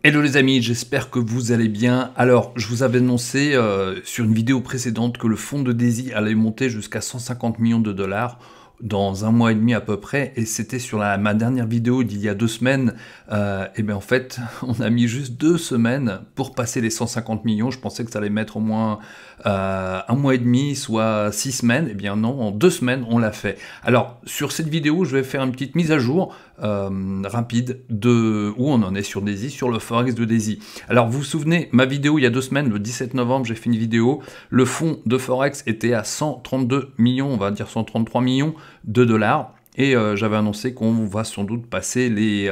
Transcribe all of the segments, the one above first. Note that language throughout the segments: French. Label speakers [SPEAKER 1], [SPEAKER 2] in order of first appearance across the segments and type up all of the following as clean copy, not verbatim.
[SPEAKER 1] Hello les amis, j'espère que vous allez bien. Alors, je vous avais annoncé sur une vidéo précédente que le fonds de Daisy allait monter jusqu'à 150 millions de dollars dans un mois et demi à peu près, et c'était sur ma dernière vidéo d'il y a 2 semaines. Et bien en fait, on a mis juste 2 semaines pour passer les 150 millions. Je pensais que ça allait mettre au moins un mois et demi, soit 6 semaines. Et bien non, en 2 semaines, on l'a fait. Alors, sur cette vidéo, je vais faire une petite mise à jour rapide de où on en est sur Daisy, sur le Forex de Daisy. Alors vous vous souvenez, ma vidéo il y a 2 semaines, le 17 novembre, j'ai fait une vidéo, le fonds de Forex était à 132 millions, on va dire 133 millions de dollars, et j'avais annoncé qu'on va sans doute passer les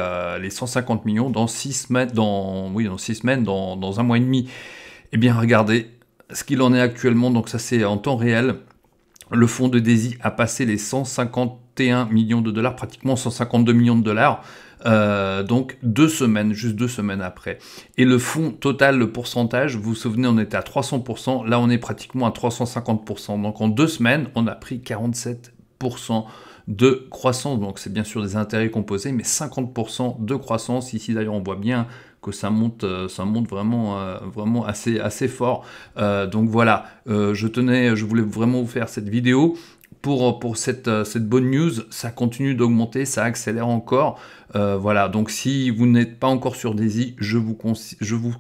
[SPEAKER 1] 150 millions dans 6 semaines, dans 6 semaines, dans un mois et demi. Eh bien regardez ce qu'il en est actuellement, donc ça c'est en temps réel. Le fonds de Daisy a passé les 151 millions de dollars, pratiquement 152 millions de dollars, donc 2 semaines, juste 2 semaines après. Et le fonds total, le pourcentage, vous vous souvenez, on était à 300%, là on est pratiquement à 350%. Donc en 2 semaines, on a pris 47% de croissance, donc c'est bien sûr des intérêts composés, mais 50% de croissance. Ici d'ailleurs on voit bien que ça monte vraiment, vraiment assez fort. Donc voilà, je voulais vraiment vous faire cette vidéo pour cette bonne news. Ça continue d'augmenter, ça accélère encore. Voilà, donc si vous n'êtes pas encore sur Daisy, je vous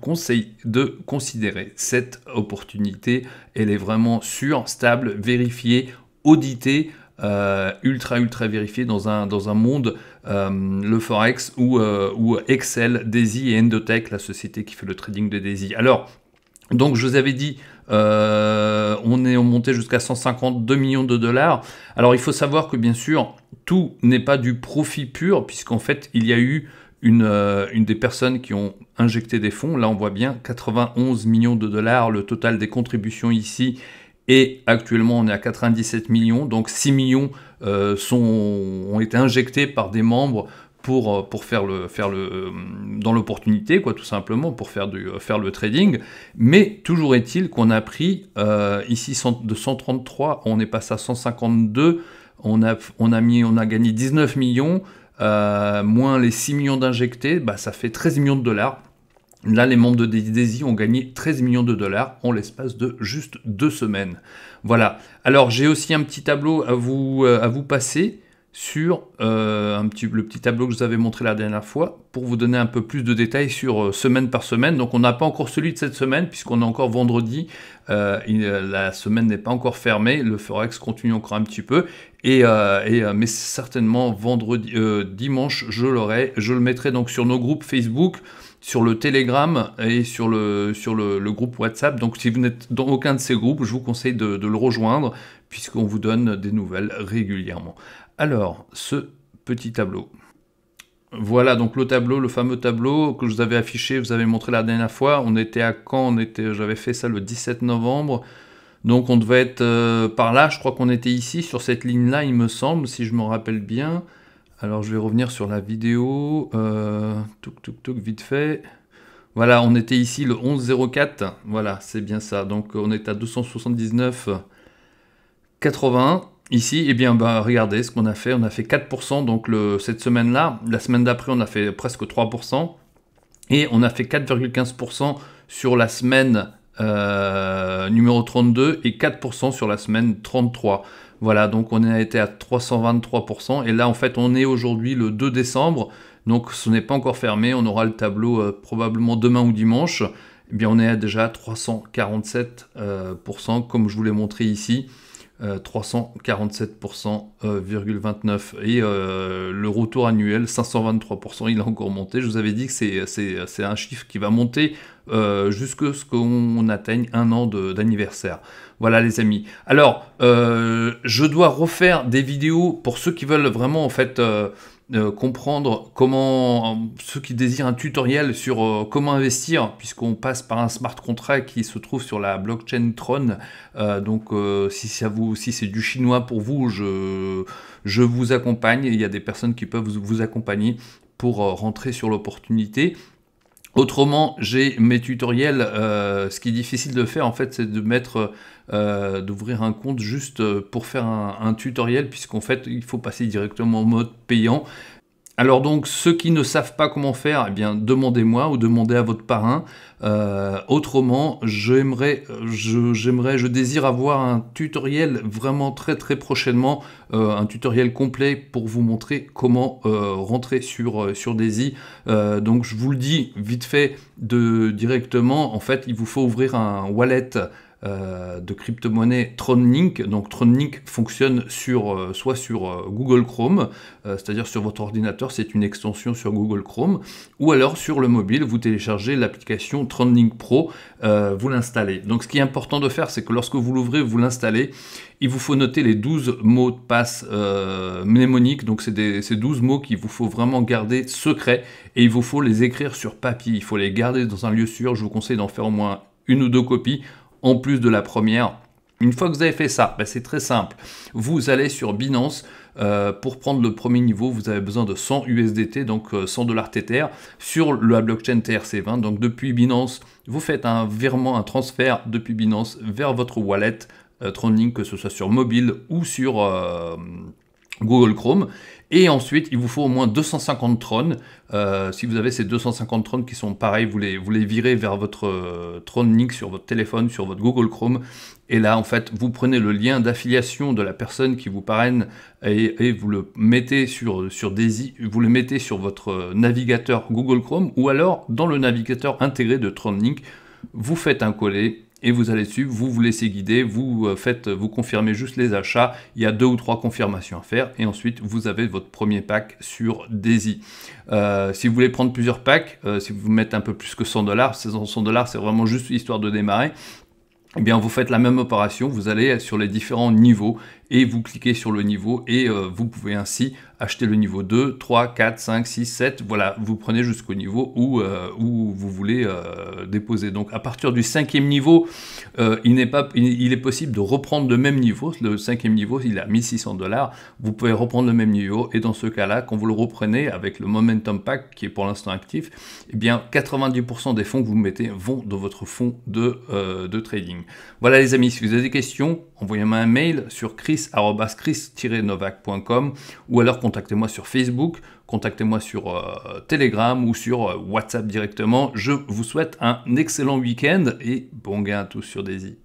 [SPEAKER 1] conseille de considérer cette opportunité. Elle est vraiment sûre, stable, vérifiée, auditée. Ultra vérifié dans un monde, le Forex, où Excel, Daisy et Endotech, la société qui fait le trading de Daisy. Alors, donc je vous avais dit, on est monté jusqu'à 152 millions de dollars. Alors il faut savoir que bien sûr, tout n'est pas du profit pur, puisqu'en fait, il y a eu une des personnes qui ont injecté des fonds. Là, on voit bien 91 millions de dollars, le total des contributions ici. Et actuellement, on est à 97 millions, donc 6 millions ont été injectés par des membres pour dans l'opportunité, quoi, tout simplement, pour faire le trading. Mais toujours est-il qu'on a pris ici de 133, on est passé à 152, on a gagné 19 millions, moins les 6 millions d'injectés, bah, ça fait 13 millions de dollars. Là, les membres de Daisy ont gagné 13 millions de dollars en l'espace de juste 2 semaines. Voilà. Alors, j'ai aussi un petit tableau à vous passer sur le petit tableau que je vous avais montré la dernière fois pour vous donner un peu plus de détails sur semaine par semaine. Donc, on n'a pas encore celui de cette semaine puisqu'on est encore vendredi. La semaine n'est pas encore fermée. Le Forex continue encore un petit peu. Mais certainement vendredi, dimanche, je l'aurai. Je le mettrai donc sur nos groupes Facebook, sur le Telegram et sur le groupe WhatsApp. Donc si vous n'êtes dans aucun de ces groupes, je vous conseille de le rejoindre puisqu'on vous donne des nouvelles régulièrement. Alors, ce petit tableau. Voilà donc le tableau, le fameux tableau que je vous avais affiché, je vous avais montré la dernière fois. On était à Caen, j'avais fait ça le 17 novembre. Donc on devait être par là, je crois qu'on était ici, sur cette ligne-là, il me semble, si je me rappelle bien. Alors je vais revenir sur la vidéo, vite fait. Voilà, on était ici le 11,04, voilà, c'est bien ça. Donc on est à 279,81. Ici, eh bien, bah, regardez ce qu'on a fait 4%, donc cette semaine-là. La semaine d'après, on a fait presque 3%. Et on a fait 4,15% sur la semaine numéro 32 et 4% sur la semaine 33. Voilà, donc on a été à 323%. Et là, en fait, on est aujourd'hui le 2 décembre. Donc ce n'est pas encore fermé. On aura le tableau probablement demain ou dimanche. Eh bien, on est déjà à 347%, comme je vous l'ai montré ici. 347,29 et le retour annuel 523%, il a encore monté. Je vous avais dit que c'est un chiffre qui va monter jusqu'à ce qu'on atteigne 1 an d'anniversaire. Voilà les amis. Alors je dois refaire des vidéos pour ceux qui veulent vraiment en fait comprendre comment, ceux qui désirent un tutoriel sur comment investir, puisqu'on passe par un smart contract qui se trouve sur la blockchain Tron. Si c'est du chinois pour vous, je vous accompagne. Il y a des personnes qui peuvent vous accompagner pour rentrer sur l'opportunité. Autrement, j'ai mes tutoriels. Ce qui est difficile de faire, en fait, c'est d'ouvrir un compte juste pour faire un tutoriel, puisqu'en fait, il faut passer directement en mode payant. Alors donc, ceux qui ne savent pas comment faire, eh bien, demandez-moi ou demandez à votre parrain. Autrement, je désire avoir un tutoriel vraiment très très prochainement, un tutoriel complet pour vous montrer comment rentrer sur Daisy. Donc je vous le dis vite fait directement, en fait, il vous faut ouvrir un wallet de crypto-monnaie TronLink. Donc TronLink fonctionne soit sur Google Chrome, c'est-à-dire sur votre ordinateur, c'est une extension sur Google Chrome, ou alors sur le mobile, vous téléchargez l'application TronLink Pro, vous l'installez. Donc ce qui est important de faire, c'est que lorsque vous l'ouvrez, vous l'installez, il vous faut noter les 12 mots de passe mnémoniques, donc c'est ces 12 mots qu'il vous faut vraiment garder secrets, et il vous faut les écrire sur papier, il faut les garder dans un lieu sûr. Je vous conseille d'en faire au moins 1 ou 2 copies, en plus de la première. Une fois que vous avez fait ça, c'est très simple. Vous allez sur Binance. Pour prendre le premier niveau, vous avez besoin de 100 USDT, donc 100 $ Tether, sur la blockchain TRC20. Donc depuis Binance, vous faites un virement, un transfert depuis Binance vers votre wallet TronLink, que ce soit sur mobile ou sur Google Chrome. Et ensuite, il vous faut au moins 250 Tron. Si vous avez ces 250 Tron qui sont pareils, vous les virez vers votre TronLink sur votre téléphone, sur votre Google Chrome. Et là, en fait, vous prenez le lien d'affiliation de la personne qui vous parraine et vous le mettez sur Daisy, vous le mettez sur votre navigateur Google Chrome ou alors dans le navigateur intégré de TronLink. Vous faites un coller et vous allez dessus, vous laissez guider, vous confirmez juste les achats. Il y a 2 ou 3 confirmations à faire et ensuite vous avez votre premier pack sur Daisy. Si vous voulez prendre plusieurs packs, si vous mettez un peu plus que 100 $, ces 100 $, c'est vraiment juste histoire de démarrer. Eh bien, vous faites la même opération, vous allez sur les différents niveaux et vous cliquez sur le niveau et vous pouvez ainsi acheter le niveau 2, 3, 4, 5, 6, 7, voilà, vous prenez jusqu'au niveau où vous voulez déposer. Donc à partir du 5e niveau, il est possible de reprendre le même niveau. Le 5e niveau, il est à 1600 $, vous pouvez reprendre le même niveau et dans ce cas-là, quand vous le reprenez avec le Momentum Pack qui est pour l'instant actif, eh bien 90% des fonds que vous mettez vont dans votre fonds de trading. Voilà les amis, si vous avez des questions, envoyez-moi un mail sur chris-novak.com ou alors contactez-moi sur Facebook, contactez-moi sur Telegram ou sur WhatsApp directement. Je vous souhaite un excellent week-end et bon gain à tous sur Daisy.